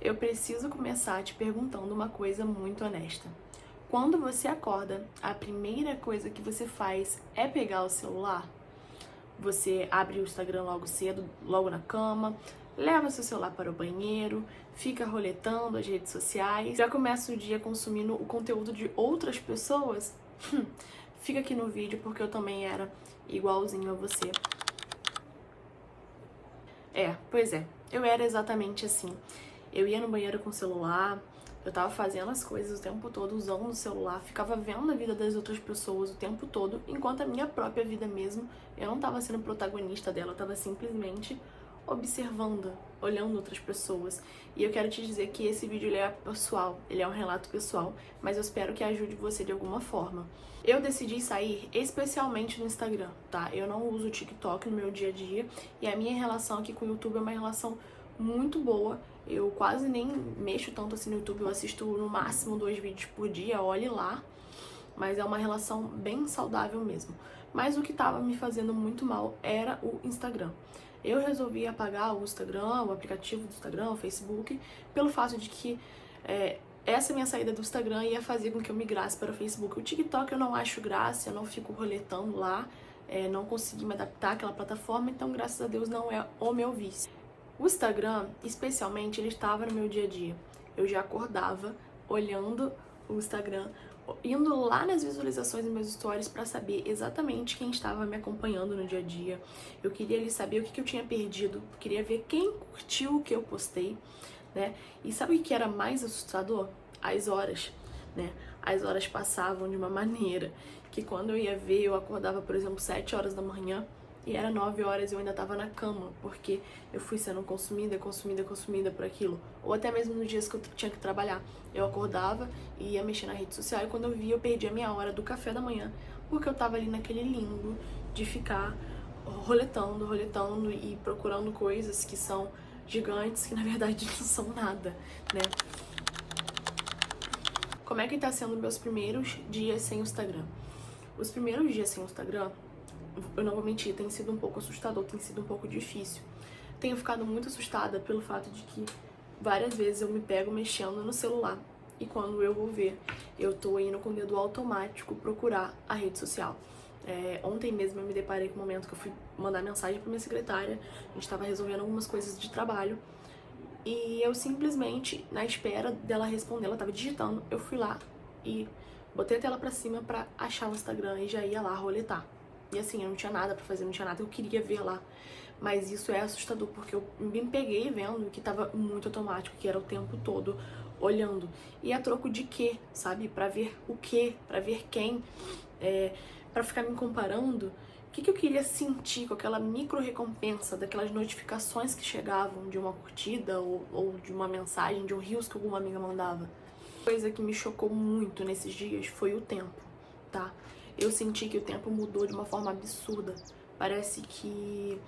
eu preciso começar te perguntando uma coisa muito honesta. Quando você acorda, a primeira coisa que você faz é pegar o celular? Você abre o Instagram logo cedo, logo na cama, leva seu celular para o banheiro, fica roletando as redes sociais, já começa o dia consumindo o conteúdo de outras pessoas? Fica aqui no vídeo porque eu também era igualzinho a você. Pois é, eu era exatamente assim. Eu ia no banheiro com o celular, eu tava fazendo as coisas o tempo todo, usando o celular, ficava vendo a vida das outras pessoas o tempo todo, enquanto a minha própria vida mesmo, eu não tava sendo protagonista dela, eu tava simplesmente observando, olhando outras pessoas. E eu quero te dizer que esse vídeo ele é pessoal, ele é um relato pessoal, mas eu espero que ajude você de alguma forma. Eu decidi sair especialmente no Instagram, tá? Eu não uso o TikTok no meu dia a dia e a minha relação aqui com o YouTube é uma relação muito boa. Eu quase nem mexo tanto assim no YouTube, eu assisto no máximo 2 vídeos por dia, olhe lá. Mas é uma relação bem saudável mesmo. Mas o que tava me fazendo muito mal era o Instagram. Eu resolvi apagar o Instagram, o aplicativo do Instagram, o Facebook, pelo fato de que essa minha saída do Instagram ia fazer com que eu migrasse para o Facebook. O TikTok eu não acho graça, eu não fico roletando lá, não consegui me adaptar àquela plataforma, então graças a Deus não é o meu vício. O Instagram, especialmente, ele estava no meu dia a dia. Eu já acordava olhando o Instagram, indo lá nas visualizações dos meus stories para saber exatamente quem estava me acompanhando no dia a dia. Eu queria ali saber o que eu tinha perdido, queria ver quem curtiu o que eu postei, né? E sabe o que era mais assustador? As horas, né? As horas passavam de uma maneira que quando eu ia ver, eu acordava, por exemplo, 7 horas da manhã, e era 9 horas e eu ainda tava na cama, porque eu fui sendo consumida por aquilo. Ou até mesmo nos dias que eu tinha que trabalhar. Eu acordava e ia mexer na rede social e quando eu via, eu perdi a minha hora do café da manhã, porque eu tava ali naquele limbo de ficar roletando e procurando coisas que são gigantes, que na verdade não são nada, né? Como é que tá sendo meus primeiros dias sem o Instagram? Os primeiros dias sem o Instagram, eu não vou mentir, tem sido um pouco assustador, tem sido um pouco difícil. Tenho ficado muito assustada pelo fato de que várias vezes eu me pego mexendo no celular e quando eu vou ver, eu tô indo com o dedo automático procurar a rede social. Ontem mesmo eu me deparei com o momento que eu fui mandar mensagem pra minha secretária, a gente tava resolvendo algumas coisas de trabalho e eu simplesmente, na espera dela responder, ela tava digitando, eu fui lá e botei a tela pra cima pra achar o Instagram e já ia lá roletar. E assim, eu não tinha nada pra fazer, não tinha nada que eu queria ver lá. Mas isso é assustador, porque eu me peguei vendo que tava muito automático, que era o tempo todo olhando. E a troco de quê, sabe? Pra ver o quê? Pra ver quem? Pra ficar me comparando. O que eu queria sentir com aquela micro recompensa daquelas notificações que chegavam de uma curtida ou de uma mensagem, de um reels que alguma amiga mandava? Coisa que me chocou muito nesses dias foi o tempo, tá? Eu senti que o tempo mudou de uma forma absurda. Parece que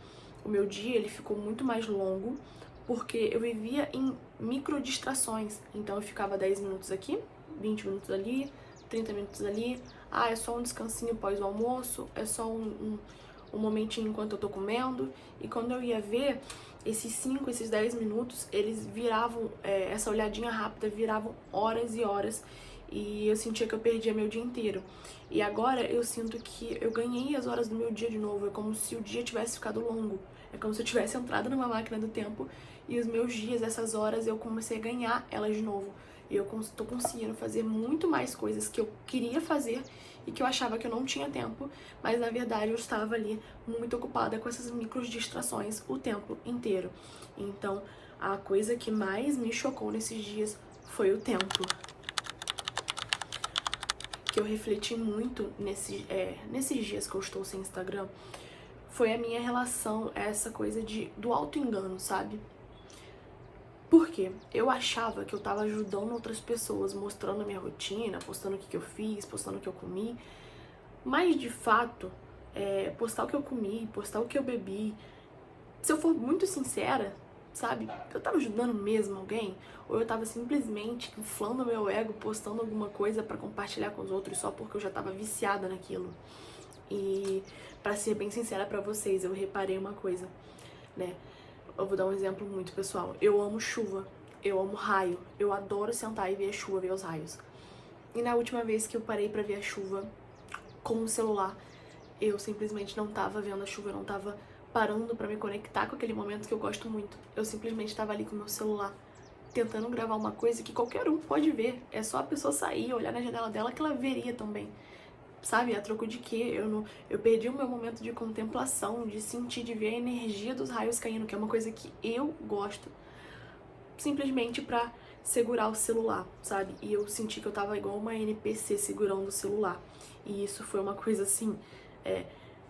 o meu dia ele ficou muito mais longo porque eu vivia em micro distrações. Então eu ficava 10 minutos aqui, 20 minutos ali, 30 minutos ali. É só um descansinho pós o almoço, é só um momentinho enquanto eu tô comendo. E quando eu ia ver, esses 10 minutos, eles viravam, essa olhadinha rápida, viravam horas e horas. E eu sentia que eu perdia meu dia inteiro. E agora eu sinto que eu ganhei as horas do meu dia de novo. É como se o dia tivesse ficado longo. É como se eu tivesse entrado numa máquina do tempo e os meus dias, essas horas, eu comecei a ganhar elas de novo. E eu tô conseguindo fazer muito mais coisas que eu queria fazer e que eu achava que eu não tinha tempo, mas na verdade eu estava ali muito ocupada com essas micro distrações o tempo inteiro. Então, a coisa que mais me chocou nesses dias foi o tempo. Que eu refleti muito nesses dias que eu estou sem Instagram foi a minha relação, essa coisa do auto-engano, sabe? Por quê? Eu achava que eu tava ajudando outras pessoas, mostrando a minha rotina, postando o que eu fiz, postando o que eu comi, mas de fato, postar o que eu comi, postar o que eu bebi, se eu for muito sincera, sabe? Eu tava ajudando mesmo alguém? Ou eu tava simplesmente inflando meu ego, postando alguma coisa pra compartilhar com os outros só porque eu já tava viciada naquilo? E pra ser bem sincera pra vocês, eu reparei uma coisa, né? Eu vou dar um exemplo muito pessoal. Eu amo chuva. Eu amo raio, eu adoro sentar e ver a chuva, ver os raios. E na última vez que eu parei pra ver a chuva com o celular, eu simplesmente não tava vendo a chuva, eu não tava parando pra me conectar com aquele momento que eu gosto muito. Eu simplesmente tava ali com o meu celular, tentando gravar uma coisa que qualquer um pode ver. É só a pessoa sair, olhar na janela dela que ela veria também. Sabe, a troco de quê? Eu perdi o meu momento de contemplação, de sentir, de ver a energia dos raios caindo, que é uma coisa que eu gosto, simplesmente pra segurar o celular, sabe? E eu senti que eu tava igual uma NPC segurando o celular. E isso foi uma coisa assim,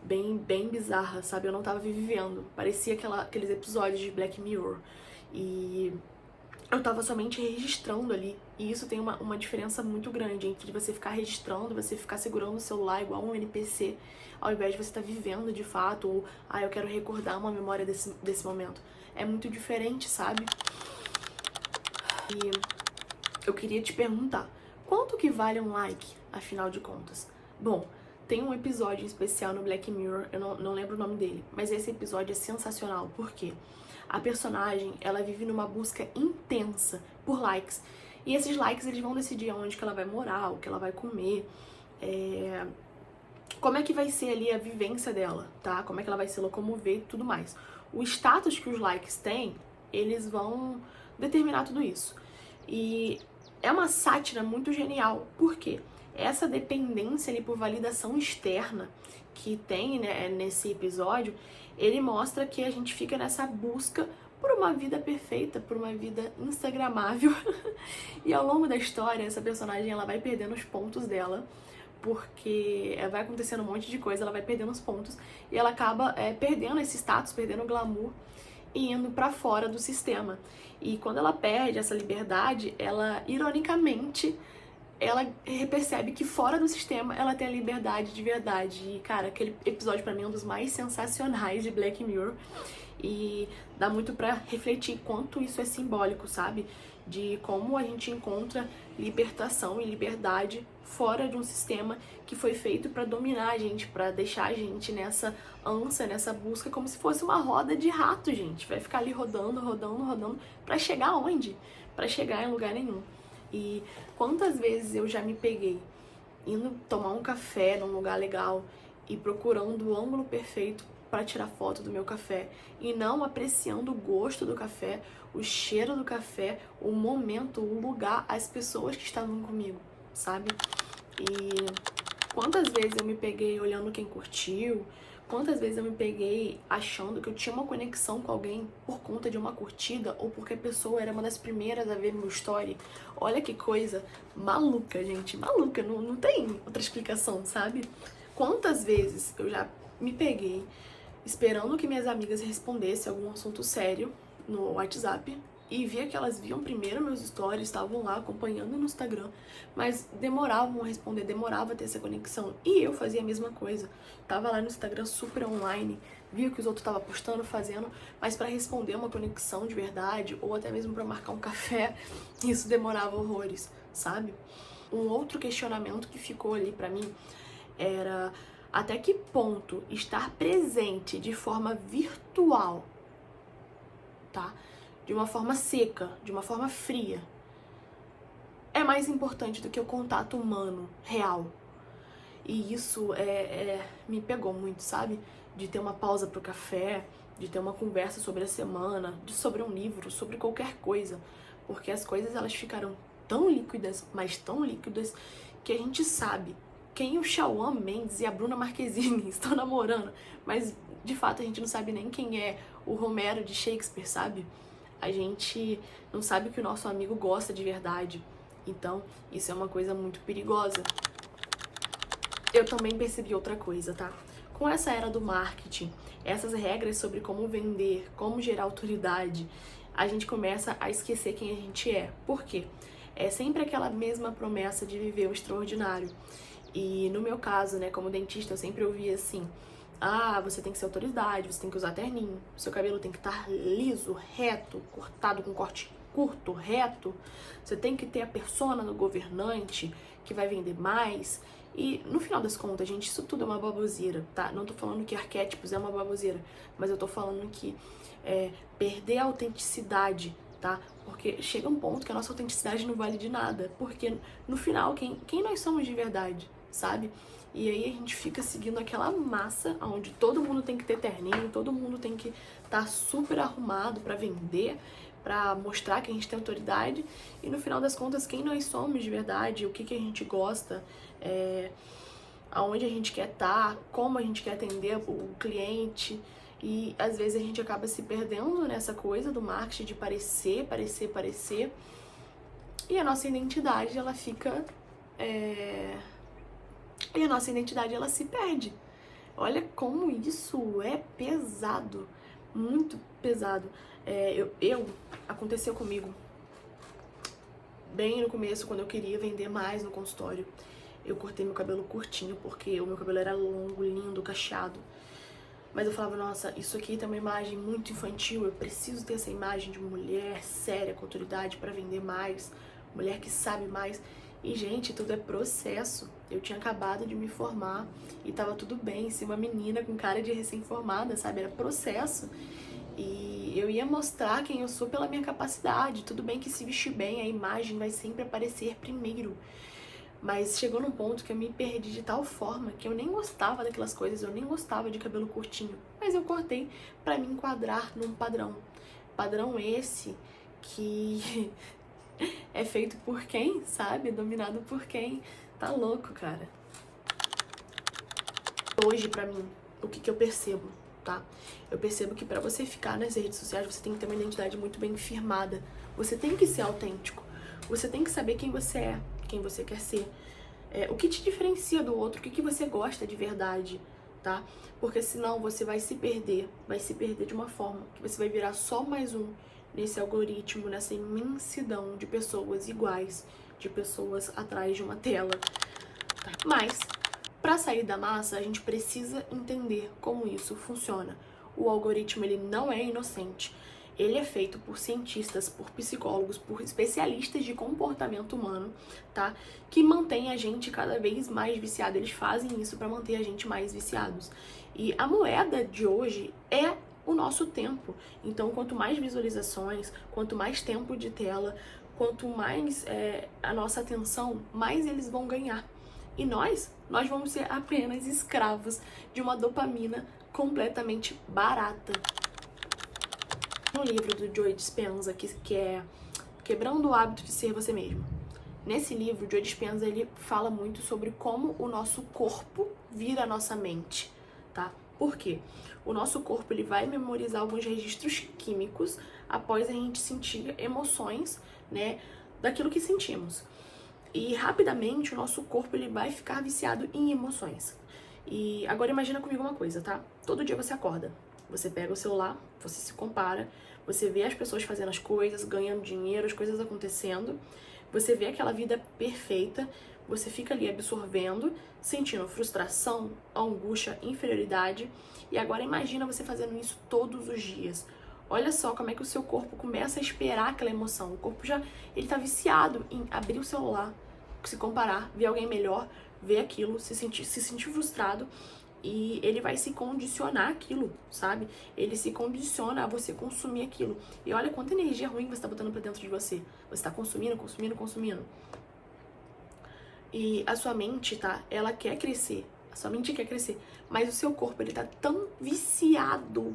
bem bizarra, sabe? Eu não tava vivendo. Parecia aqueles episódios de Black Mirror. E eu tava somente registrando ali. E isso tem uma diferença muito grande entre você ficar registrando, você ficar segurando o celular igual um NPC, ao invés de você estar vivendo de fato, ou, eu quero recordar uma memória desse momento. É muito diferente, sabe? E eu queria te perguntar, quanto que vale um like, afinal de contas? Bom, tem um episódio especial no Black Mirror, eu não lembro o nome dele, mas esse episódio é sensacional, porque a personagem, ela vive numa busca intensa por likes. E esses likes, eles vão decidir onde que ela vai morar, o que ela vai comer, como é que vai ser ali a vivência dela, tá? Como é que ela vai se locomover e tudo mais. O status que os likes têm, eles vão determinar tudo isso. E é uma sátira muito genial, por quê? Essa dependência ali por validação externa que tem, né, nesse episódio, ele mostra que a gente fica nessa busca por uma vida perfeita, por uma vida instagramável. E ao longo da história, essa personagem ela vai perdendo os pontos dela, porque vai acontecendo um monte de coisa, ela vai perdendo os pontos e ela acaba perdendo esse status, perdendo o glamour e indo pra fora do sistema. E quando ela perde essa liberdade, ela, ironicamente, ela percebe que fora do sistema ela tem a liberdade de verdade. E, cara, aquele episódio pra mim é um dos mais sensacionais de Black Mirror. E dá muito pra refletir quanto isso é simbólico, sabe? De como a gente encontra libertação e liberdade fora de um sistema que foi feito pra dominar a gente, pra deixar a gente nessa ânsia, nessa busca, como se fosse uma roda de rato, gente. Vai ficar ali rodando, rodando, rodando, pra chegar onde? Pra chegar em lugar nenhum. E quantas vezes eu já me peguei indo tomar um café num lugar legal e procurando o ângulo perfeito para tirar foto do meu café e não apreciando o gosto do café, o cheiro do café, o momento, o lugar, as pessoas que estavam comigo, sabe? E quantas vezes eu me peguei olhando quem curtiu, quantas vezes eu me peguei achando que eu tinha uma conexão com alguém por conta de uma curtida ou porque a pessoa era uma das primeiras a ver meu story. Olha que coisa maluca, gente, maluca, não tem outra explicação, sabe? Quantas vezes eu já me peguei esperando que minhas amigas respondessem algum assunto sério no WhatsApp e via que elas viam primeiro meus stories, estavam lá acompanhando no Instagram, mas demoravam a responder, demorava a ter essa conexão. E eu fazia a mesma coisa. Tava lá no Instagram super online, via o que os outros estavam postando, fazendo, mas para responder uma conexão de verdade, ou até mesmo para marcar um café, isso demorava horrores, sabe? Um outro questionamento que ficou ali pra mim era até que ponto estar presente de forma virtual, tá? De uma forma seca, de uma forma fria, é mais importante do que o contato humano, real. E isso me pegou muito, sabe? De ter uma pausa pro café, de ter uma conversa sobre a semana, sobre um livro, sobre qualquer coisa. Porque as coisas elas ficaram tão líquidas, mas tão líquidas, que a gente sabe quem o Shawn Mendes e a Bruna Marquezine estão namorando, mas de fato a gente não sabe nem quem é o Romero de Shakespeare, sabe? A gente não sabe o que o nosso amigo gosta de verdade. Então, isso é uma coisa muito perigosa. Eu também percebi outra coisa, tá? Com essa era do marketing, essas regras sobre como vender, como gerar autoridade, a gente começa a esquecer quem a gente é. Por quê? É sempre aquela mesma promessa de viver o extraordinário. E no meu caso, né, como dentista, eu sempre ouvia assim: você tem que ser autoridade, você tem que usar terninho, seu cabelo tem que estar liso, reto, cortado com corte curto, reto, você tem que ter a persona do governante que vai vender mais. E no final das contas, gente, isso tudo é uma baboseira, tá? Não tô falando que arquétipos é uma baboseira, mas eu tô falando que perder a autenticidade tá? Porque chega um ponto que a nossa autenticidade não vale de nada, porque no final, quem nós somos de verdade, sabe? E aí a gente fica seguindo aquela massa onde todo mundo tem que ter terninho, todo mundo tem que estar super arrumado pra vender, pra mostrar que a gente tem autoridade, e no final das contas, quem nós somos de verdade, o que a gente gosta, aonde a gente quer estar, como a gente quer atender o cliente. E às vezes a gente acaba se perdendo nessa coisa do marketing de parecer. E a nossa identidade, ela fica... E a nossa identidade, ela se perde. Olha como isso é pesado. Muito pesado. Aconteceu comigo bem no começo, quando eu queria vender mais no consultório. Eu cortei meu cabelo curtinho, porque o meu cabelo era longo, lindo, cacheado. Mas eu falava, nossa, isso aqui tem uma imagem muito infantil, eu preciso ter essa imagem de mulher séria, com autoridade pra vender mais, mulher que sabe mais. E, gente, tudo é processo. Eu tinha acabado de me formar e tava tudo bem, ser uma menina com cara de recém-formada, sabe? Era processo. E eu ia mostrar quem eu sou pela minha capacidade. Tudo bem que se vestir bem, a imagem vai sempre aparecer primeiro. Mas chegou num ponto que eu me perdi de tal forma que eu nem gostava daquelas coisas, eu nem gostava de cabelo curtinho. Mas eu cortei pra me enquadrar num padrão. Padrão esse que é feito por quem, sabe? Dominado por quem. Tá louco, cara. Hoje, pra mim, o que eu percebo, tá? Eu percebo que pra você ficar nas redes sociais, você tem que ter uma identidade muito bem firmada. Você tem que ser autêntico. Você tem que saber quem você é, quem você quer ser. O que te diferencia do outro, o que você gosta de verdade, tá? Porque senão você vai se perder de uma forma que você vai virar só mais um nesse algoritmo, nessa imensidão de pessoas iguais, de pessoas atrás de uma tela. Tá? Mas, para sair da massa, a gente precisa entender como isso funciona. O algoritmo, ele não é inocente. Ele é feito por cientistas, por psicólogos, por especialistas de comportamento humano, tá? Que mantém a gente cada vez mais viciado. Eles fazem isso para manter a gente mais viciados. E a moeda de hoje é o nosso tempo. Então, quanto mais visualizações, quanto mais tempo de tela, quanto mais a nossa atenção, mais eles vão ganhar. E nós vamos ser apenas escravos de uma dopamina completamente barata. Um livro do Joe Dispenza que é Quebrando o Hábito de Ser Você Mesmo. Nesse livro, o Joe Dispenza, ele fala muito sobre como o nosso corpo vira a nossa mente, tá? Por quê? O nosso corpo, ele vai memorizar alguns registros químicos após a gente sentir emoções, né, daquilo que sentimos. E rapidamente o nosso corpo, ele vai ficar viciado em emoções. E agora imagina comigo uma coisa, tá? Todo dia você acorda, você pega o celular, você se compara, você vê as pessoas fazendo as coisas, ganhando dinheiro, as coisas acontecendo, você vê aquela vida perfeita, você fica ali absorvendo, sentindo frustração, angústia, inferioridade, e agora imagina você fazendo isso todos os dias. Olha só como é que o seu corpo começa a esperar aquela emoção. O corpo ele tá viciado em abrir o celular, se comparar, ver alguém melhor, ver aquilo, se sentir frustrado, e ele vai se condicionar aquilo, sabe? Ele se condiciona a você consumir aquilo. E olha quanta energia ruim você tá botando pra dentro de você. Você tá consumindo. E a sua mente, tá? Ela quer crescer. A sua mente quer crescer. Mas o seu corpo, ele tá tão viciado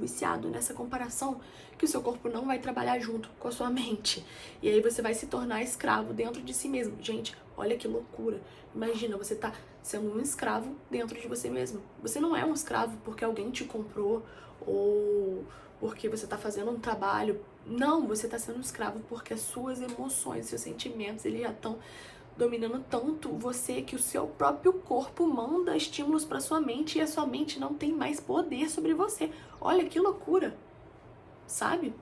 nessa comparação, que o seu corpo não vai trabalhar junto com a sua mente. E aí você vai se tornar escravo dentro de si mesmo. Gente, olha que loucura. Imagina, você tá sendo um escravo dentro de você mesmo. Você não é um escravo porque alguém te comprou ou porque você tá fazendo um trabalho. Não, você tá sendo um escravo porque as suas emoções, seus sentimentos, eles já estão dominando tanto você que o seu próprio corpo manda estímulos para sua mente e a sua mente não tem mais poder sobre você. Olha que loucura, sabe?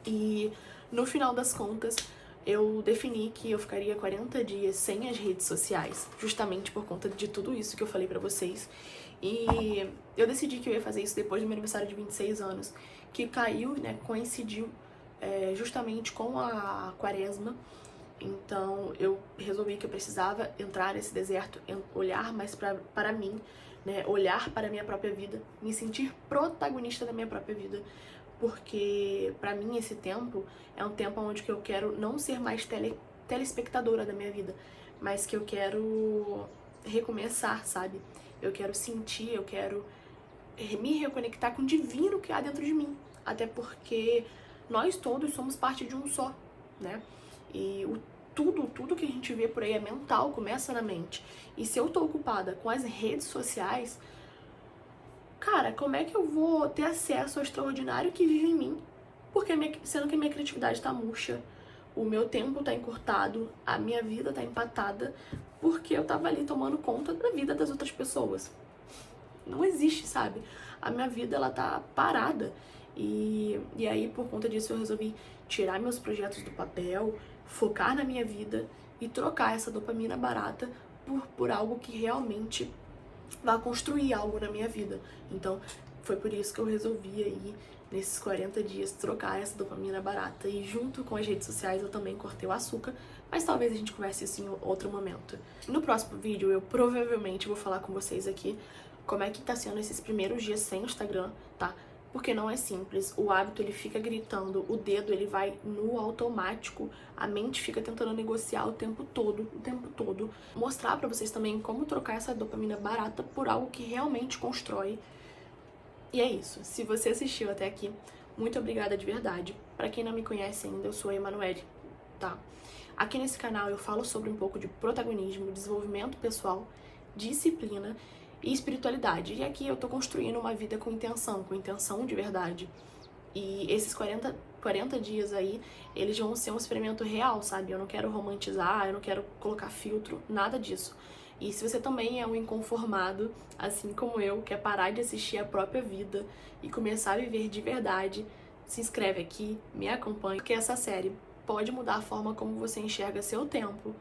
E no final das contas, eu defini que eu ficaria 40 dias sem as redes sociais, justamente por conta de tudo isso que eu falei pra vocês. E eu decidi que eu ia fazer isso depois do meu aniversário de 26 anos, que caiu, né, coincidiu justamente com a quaresma. Então eu resolvi que eu precisava entrar nesse deserto, olhar mais para mim, né, olhar para a minha própria vida, me sentir protagonista da minha própria vida, porque pra mim esse tempo é um tempo onde que eu quero não ser mais telespectadora da minha vida, mas que eu quero recomeçar, sabe? Eu quero sentir, eu quero me reconectar com o divino que há dentro de mim. Até porque nós todos somos parte de um só, né? E tudo que a gente vê por aí é mental, começa na mente. E se eu tô ocupada com as redes sociais, cara, como é que eu vou ter acesso ao extraordinário que vive em mim? Porque sendo que a minha criatividade tá murcha, o meu tempo tá encurtado, a minha vida tá empatada, porque eu tava ali tomando conta da vida das outras pessoas. Não existe, sabe? A minha vida, ela tá parada. E aí, por conta disso, eu resolvi tirar meus projetos do papel, focar na minha vida e trocar essa dopamina barata por algo que realmente vai construir algo na minha vida. Então, foi por isso que eu resolvi aí, nesses 40 dias, trocar essa dopamina barata. E junto com as redes sociais, eu também cortei o açúcar, mas talvez a gente converse isso em outro momento. No próximo vídeo, eu provavelmente vou falar com vocês aqui como é que tá sendo esses primeiros dias sem o Instagram, tá? Porque não é simples, o hábito ele fica gritando, o dedo ele vai no automático, a mente fica tentando negociar o tempo todo. Mostrar pra vocês também como trocar essa dopamina barata por algo que realmente constrói. E é isso, se você assistiu até aqui, muito obrigada de verdade. Pra quem não me conhece ainda, eu sou a Emanuele, tá? Aqui nesse canal eu falo sobre um pouco de protagonismo, desenvolvimento pessoal, disciplina e espiritualidade. E aqui eu tô construindo uma vida com intenção de verdade. E esses 40 dias aí, eles vão ser um experimento real, sabe? Eu não quero romantizar, eu não quero colocar filtro, nada disso. E se você também é um inconformado, assim como eu, quer parar de assistir a própria vida e começar a viver de verdade, se inscreve aqui, me acompanhe, porque essa série pode mudar a forma como você enxerga seu tempo,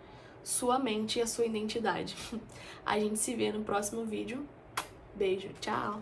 sua mente e a sua identidade. A gente se vê no próximo vídeo. Beijo, tchau!